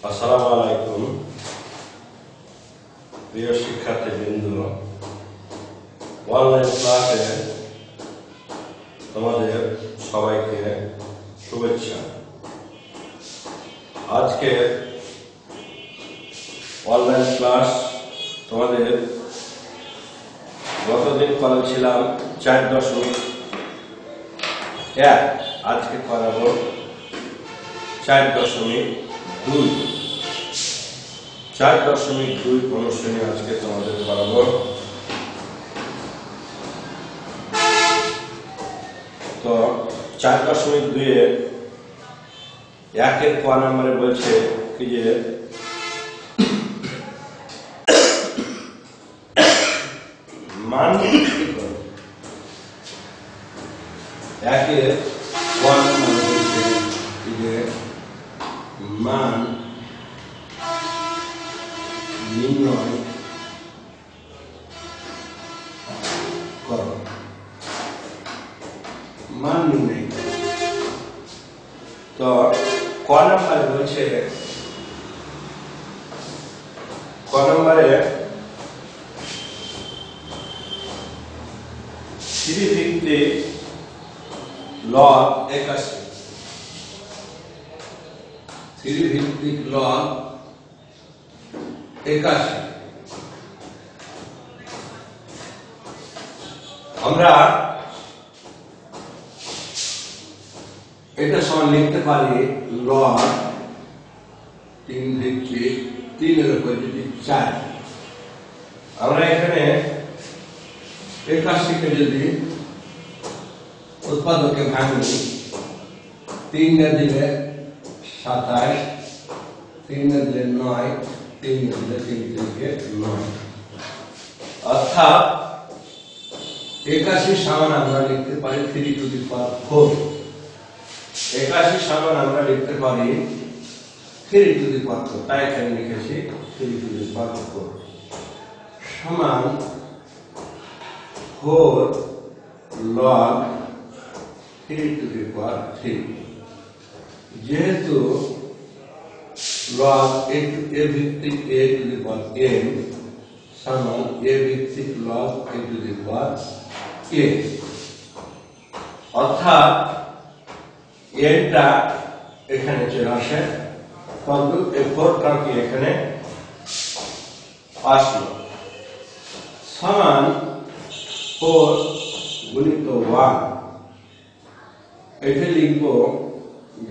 আসসালামু আলাইকুম প্রিয় শিক্ষার্থীবৃন্দ, অনলাইন ক্লাসে তোমাদের সবাইকে শুভেচ্ছা। আজকে অনলাইন ক্লাস তোমাদের গতদিন করেছিলাম 4.1, আজকে করাবো 4.2। 4.2 অনুশীলনী আজকে তোমাদের করাবো। তো 4.2 এ 1 ক নম্বরে বলছে কি যে মান নির্ণয় করো। 1 এর ক নম্বরে বলছে কি যে মান নির্ণয় করো। মান নির্ণয় করো। তো ক নম্বরে বলছে, ক নম্বরে ত্রিভিত্তিক লব 81। ত্রিভিত্তিক লব 81 আমরা এটা সমান লিখতে পারি লব 3 ভিত্তিক 3 এর উপর যদি 4। আমরা এখানে 81 কে যদি উৎপাদকে ভাঙি, 3 এ দিলে 27, 3 এ দিলে 9, 3 এ দিলে 3 থেকে 9, অর্থাৎ 81 সমান আমরা লিখতে পারি 3 টু দি পাওয়ার 4। 81 সমান আমরা লিখতে পারি 3 টু দি পাওয়ার 4। তাই এখানে লিখেছি 3 টু দি পাওয়ার 4 সমান 4 log 3 টু দি পাওয়ার 3। যেহেতু log a ভিত্তিক a to the power n সমান a ভিত্তিক log a to the power a, অর্থাৎ nটা এখানে চলে আসে, কিন্তু এই 4টা কি এখানে আসলো, সমান 4 গুণিত 1। এটা লিখবো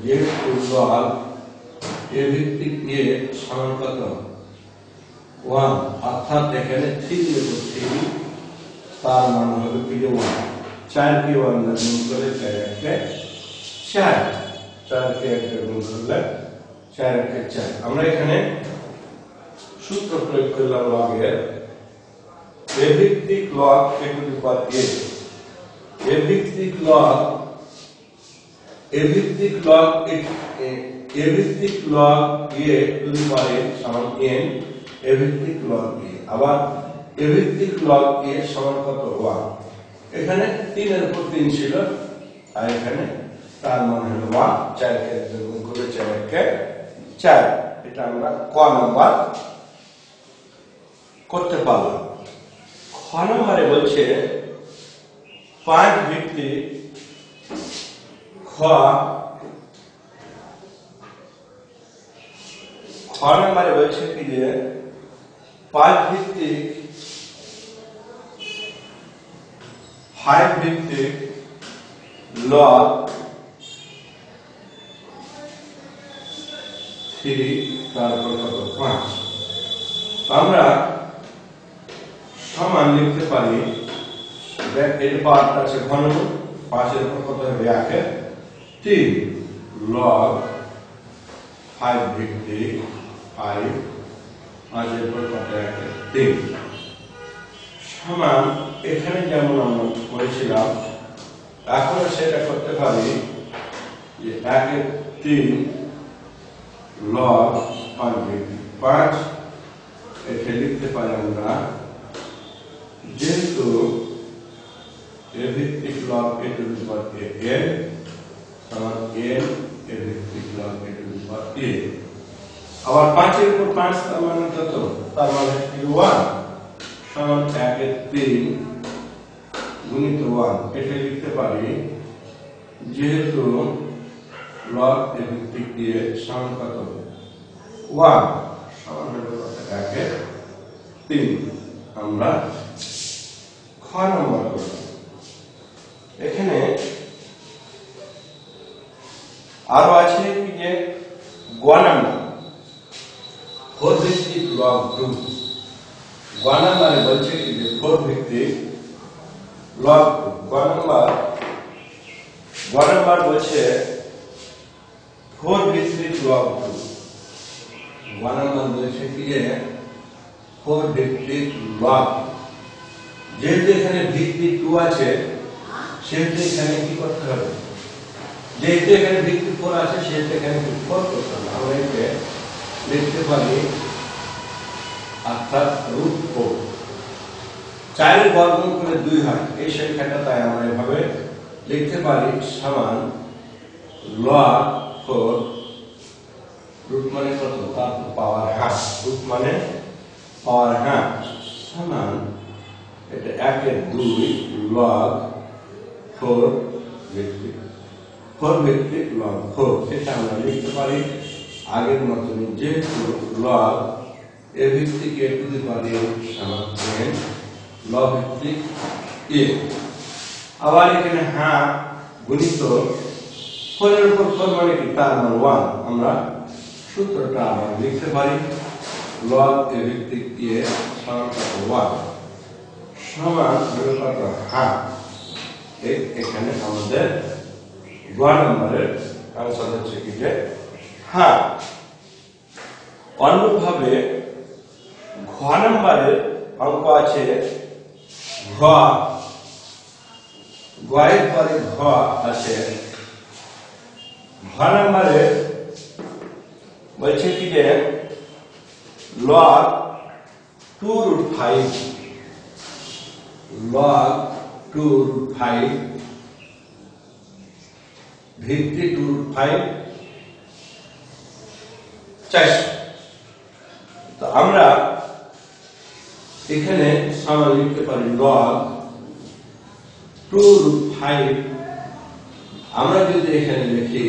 যেহেতু log a ভিত্তিক a সমান কত 1, অর্থাৎ এখানে 3 লিখবো 3, তার মান হবে কি 1। 4 কে 1 দ্বারা গুণ করলে 4 কে 4, 4 কে 1 দ্বারা গুণ করলে 4 কে 4। আমরা এখানে সূত্র প্রয়োগ করলাম log এর a ভিত্তিক log a to the power a, a ভিত্তিক log a ভিত্তিক log a ভিত্তিক log a to the power n সমান n a ভিত্তিক log a, আবার a ভিত্তিক log a সমান কত 1। এখানে 3 এর উপর 3 ছিল, আর এখানে তার মান হলো 1। 4 কে গুণ করে 4 কে 4। এটা আমরা ক নাম্বার করতে পারলাম। খ নম্বরে বলছে 5 ভিত্তিক খ নম্বরে বলছে কি যে 5 ভিত্তিক 5 ভিত্তিক log 3 তারপর কত 5। আমরা সমান লিখতে পারি, এর পার্ট আছে ঘন, 5 এর উপর কত হবে 1 3 log 5 ভিত্তিক 5 এর উপর কত 1 3 সমান এখানে যেমন আমরা করেছিলাম এখন সেটা করতে পারি যে 1 এর 3 log 5 ভিত্তিক 5। এটা লিখতে পারি আমরা যেহেতু a ভিত্তিক log a to the power n সমান n a ভিত্তিক log a to the power a আবার 5 এর উপর 5 তার মানে কত? তার মানে 1 সমান 1 এর 3 গুণিত 1। এটা লিখতে পারি যেহেতু লগ এর ভিত্তিক দিয়ে সমান কত? 1 সমান হলো 1 এর 3। আমরা খ নম্বর করব। এখানে আরো আছে কি যে গ নাম্বার 4 ভিত্তিক লগ 2। গ নাম্বারে বলছে কি যে 4 ভিত্তিক লগ 2। গ নাম্বার বলছে 4 ভিত্তিক লগ 2। গ নাম্বার বলছে কি যে 4 ভিত্তিক লগ। যেহেতু এখানে ভিত্তিক 2 আছে সেহেতু এখানে কি করতে হবে? যেহেতু এখানে ভিত্তিক 4 আছে সেহেতু এখানে 4 করতে হবে। আমরা একে লিখতে পারি অর্থাৎ √4। 4 এর বর্গমূল করে 2 হয় এই সংখ্যাটা, তাই আমরা এভাবে লিখতে পারি সমান log 4 রুট মানে কত? তারপর পাওয়ার হাফ। রুট মানে পাওয়ার হাফ সমান এটা 1 এর 2 log 4 ভিত্তিক 4 ভিত্তিক log 4। এটা আমরা লিখতে পারি আগের মতনই, যেহেতু log a ভিত্তিক a টু দি পাওয়ার সমান n log ভিত্তিক a। আবার এখানে হাফ গুণিত 4 এর উপর 4 মানে কি? তার মানে 1। আমরা সূত্রটা আবার লিখতে পারি log a ভিত্তিক a সমান কত? 1 সমান হলো কত? হাফ। এখানে আমাদের গ নম্বরের आंसर হচ্ছে কি যে হাফ। অনুরূপভাবে ঘ নম্বরের অঙ্ক আছে ঘ। ঘ এর পরে ঘ আছে। ঘ নম্বরে বলছে কি যে log 2√5 log 2√5 ভিত্তি 2√5 400। তো আমরা এখানে সমান লিখতে পারি log 2√5। আমরা যদি এখানে লিখি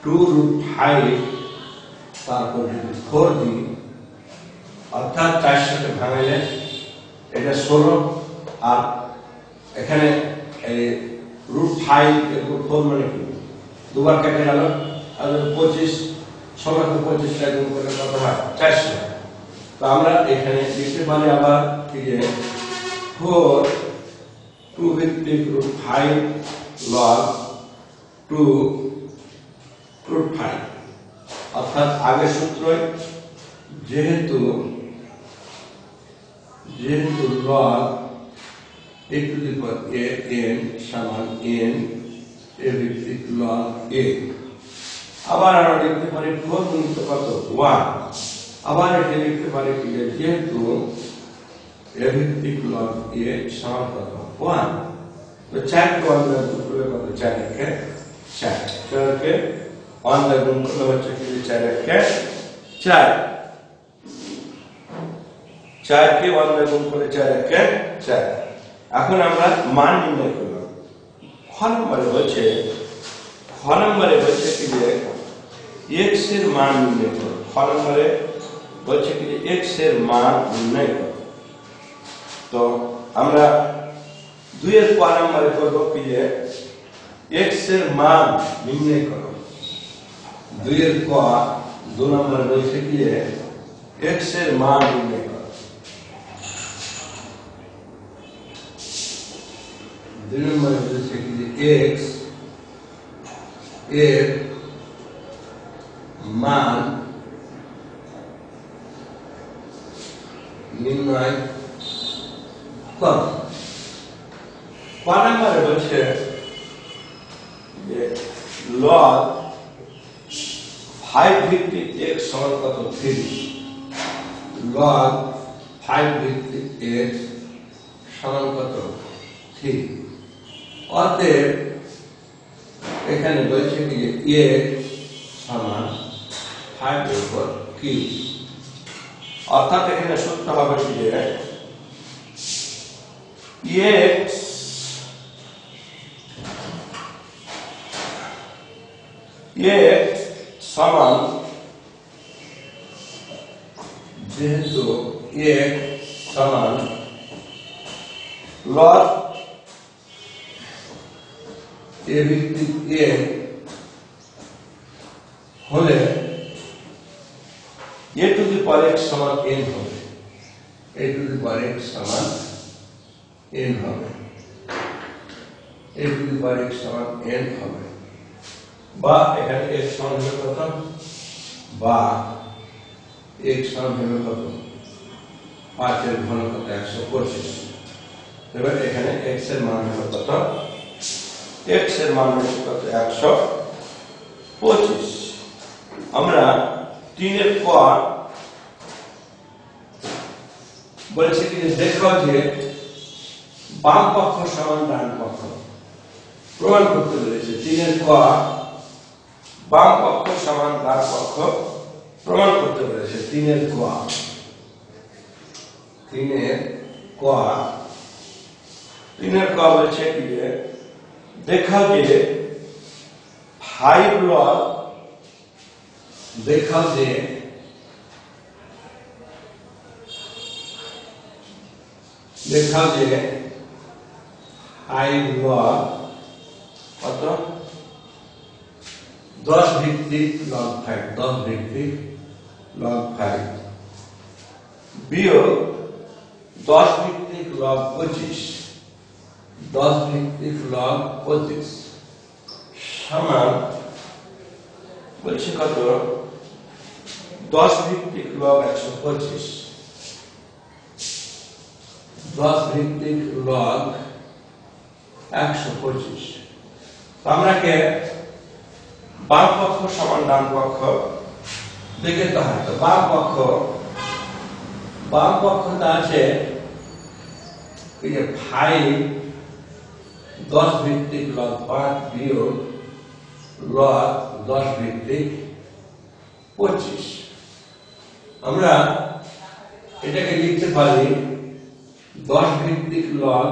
2√5 তারপর যদি 4 দিই অর্থাৎ 400 কে ভাঙলে এটা 16 আর এখানে এই √5 এর উপর 4 মানে কি? দুবার কেটে গেল আর 25 16 কে 25 টা গুণ করলে কত হয়? 400। তো আমরা এখানে লিখতে পারি আবার কি যে 4 2 ভিত্তিক √5 log 2√5। অর্থাৎ আগের সূত্রই যেহেতু log a to the power n সমান n a ভিত্তিক log a। আবার আমরা লিখতে পারি 4 গুণিত কত? 1। আবার এটা লিখতে পারি কি যেহেতু a ভিত্তিক log a সমান কত? 1। তো 4 কে 1 দ্বারা গুণ করলে কত? 4 একে 4। 4 কে 1 দ্বারা গুণ করলে হচ্ছে কি 4 একে 4। 4 কে 1 দ্বারা গুণ করলে 4 একে 4। এখন আমরা মান নির্ণয় করলাম। খ নম্বরে বলছে কি যে x এর মান নির্ণয় করো। খ নম্বরে বলছে কি যে x এর মান নির্ণয় করো। তো আমরা 2 এর ক নম্বরে করব কি যে x এর মান নির্ণয় করো। 2 এর ক 2 নম্বরে বলছে কি যে x এর মান নির্ণয় করো। 2 নম্বরে বলছে কি যে x এর মান নির্ণয় করো। ক নম্বরে বলছে যে log 5 ভিত্তিক x সমান কত? 3। log 5 ভিত্তিক x সমান কত? 3। অতএব এখানে বলছে কি যে x সমান 5 এর উপর কিউ। অর্থাৎ এখানে সূত্র হবে যে x সমান, যেহেতু x সমান লগ a ভিত্তিক a হলে a to the power x সমান n হবে, a to the power x সমান n হবে, a to the power x সমান n হবে। বা এখানে x সমান হবে কত, বা x সমান হবে কত, 5 এর ঘন কত 125। এবার এখানে x এর মান হবে কত, x এর মান হবে কত 125। আমরা 3 এর পর বলেছে কি দেখো যে বাম পক্ষ সমান ডান পক্ষ প্রমাণ করতে বলেছে। 3 এর পর বাম পক্ষ সমান ডান পক্ষ প্রমাণ করতে বলেছে। 3 এর ক, 3 এর ক বলছে কি দেখাও যে 5 লগ, দেখাও যে 5 লগ কত 10 ভিত্তিক লগ 5, 10 ভিত্তিক লগ 5 বিয়োগ 10 ভিত্তিক লগ 25, 10 ভিত্তিক লগ 25 সমান বলছে কত 10 ভিত্তিক লগ 125, 10 ভিত্তিক লগ 125। আমরা কে বাম পক্ষ সমান ডান পক্ষ দেখে তো হয়। তো বাম পক্ষটা আছে এই যে 5 10 ভিত্তিক লগ 5 বিয়োগ লগ 10 ভিত্তিক 25। আমরা এটাকে লিখতে পারি 10 ভিত্তিক লগ,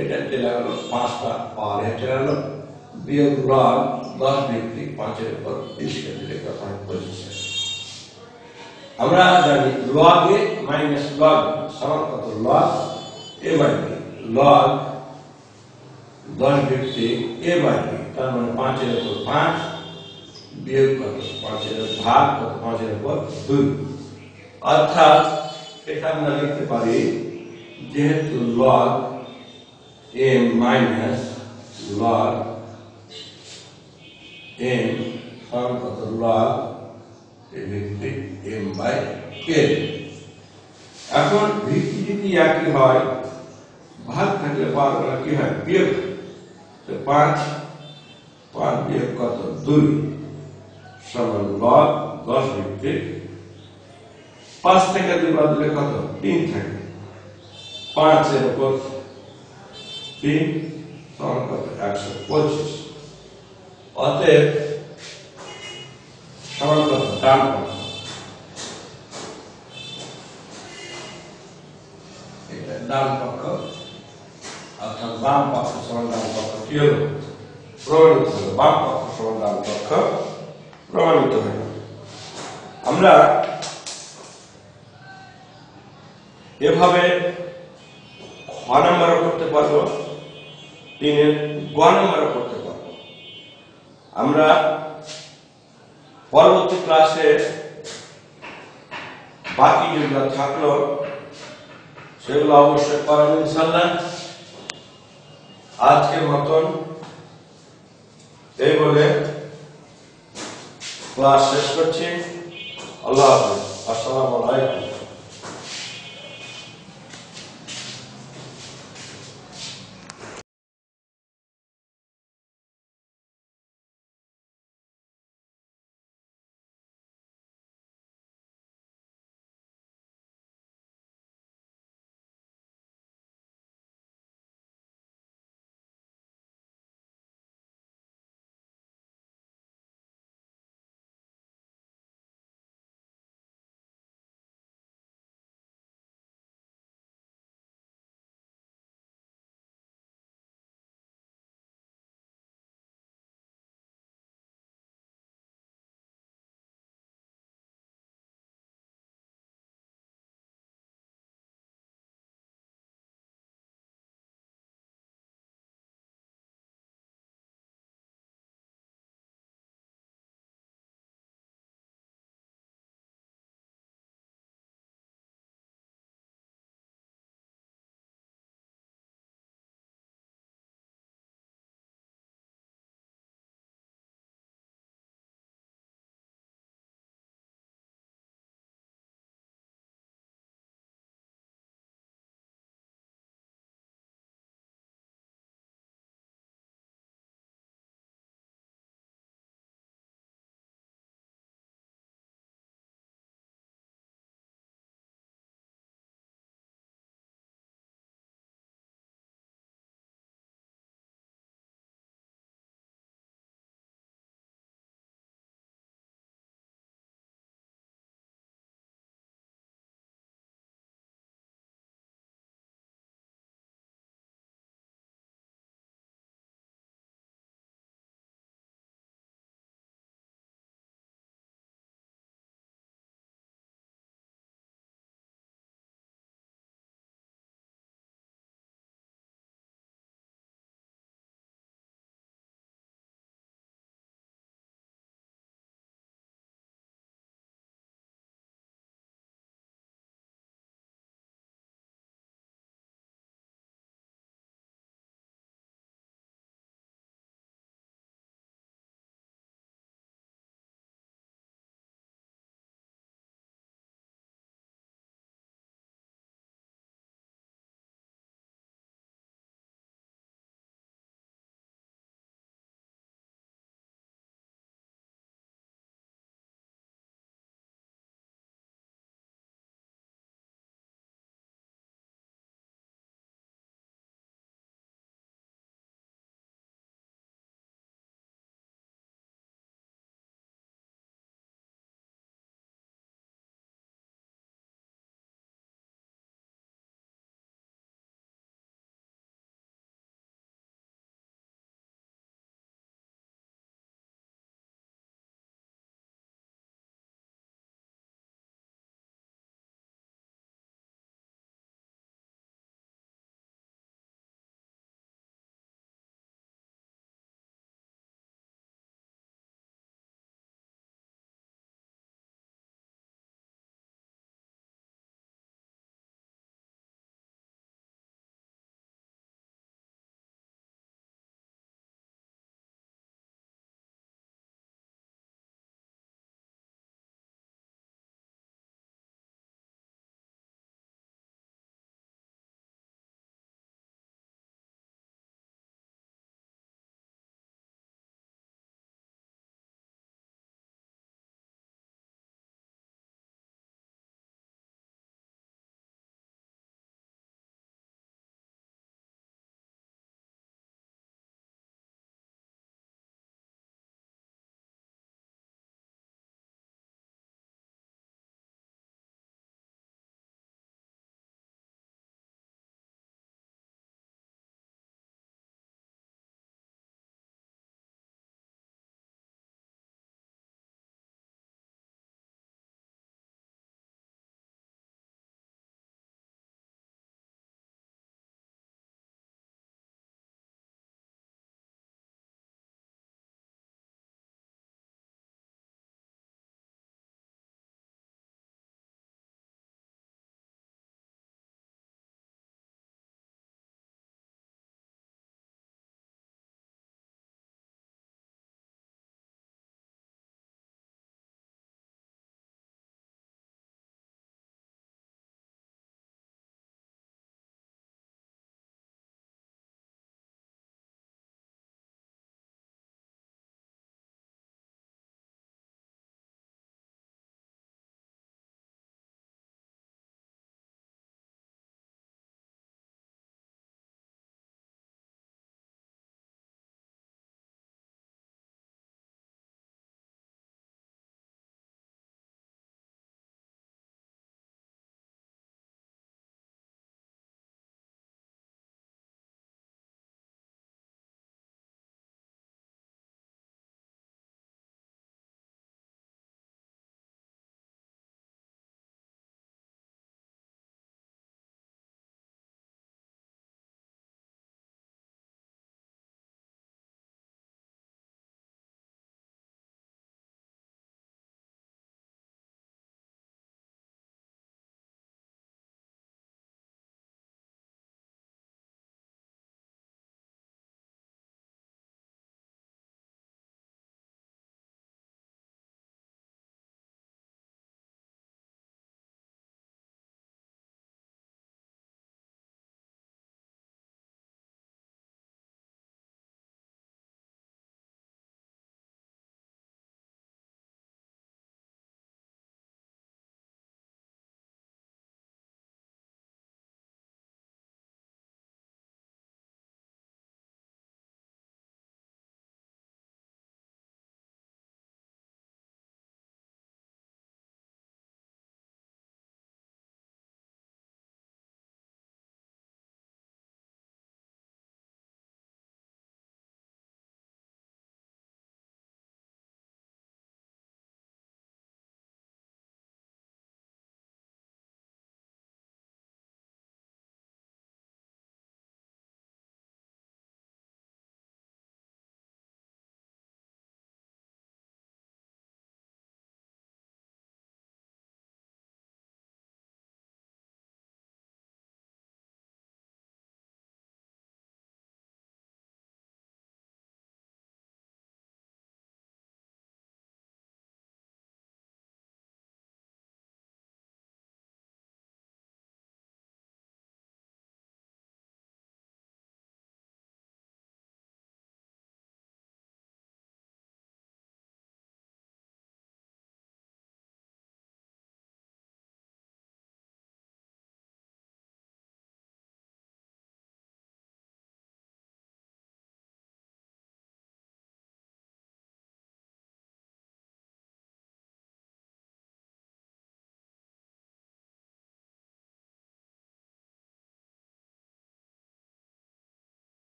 এটা চলে গেল 5টা পাওয়ার চলে গেল, বিয়োগ লগ 10 ভিত্তিক 5 এর উপর 20 কে দিলে কত হয় 25। আমরা জানি লগ a মাইনাস লগ সমান কত, log a by b, log 10 ভিত্তিক a বাই b, তার মানে 5 এর উপর 5 বিয়োগ কত 5 এর ভাগ কত 5 এর উপর 2। অর্থাৎ এটা আমরা লিখতে পারি যেহেতু log a minus log m সমান কত, লগ a ভিত্তিক m বাই k। এখন ভিত্তি যদি একই হয়, ভাগ থাকলে পাওয়ার কি হয় বিয়োগ, তো 5 বিয়োগ কত 2 সমান লগ 10 ভিত্তিক 5 থেকে 2 বাদ দিলে কত 3 থাকে, 5 এর উপর 3 সমান কত 125। অতএব সমান কত ডান পক্ষ, এটা ডান পক্ষ, অর্থাৎ বাম পক্ষ সমান ডান পক্ষ কি হলো প্রমাণিত হলো, বাম পক্ষ সমান ডান পক্ষ প্রমাণিত হলো। আমরা এভাবে খ নাম্বারও করতে পারবো, 3 এর গ নাম্বারও করতে পারবো। আমরা পরবর্তী ক্লাসে বাকি যেগুলো থাকলো সেগুলো অবশ্যই করাবো ইনশাআল্লাহ। আজকের মতন এই বলে ক্লাস শেষ করছি। আল্লাহ হাফেজ, আসসালামু আলাইকুম।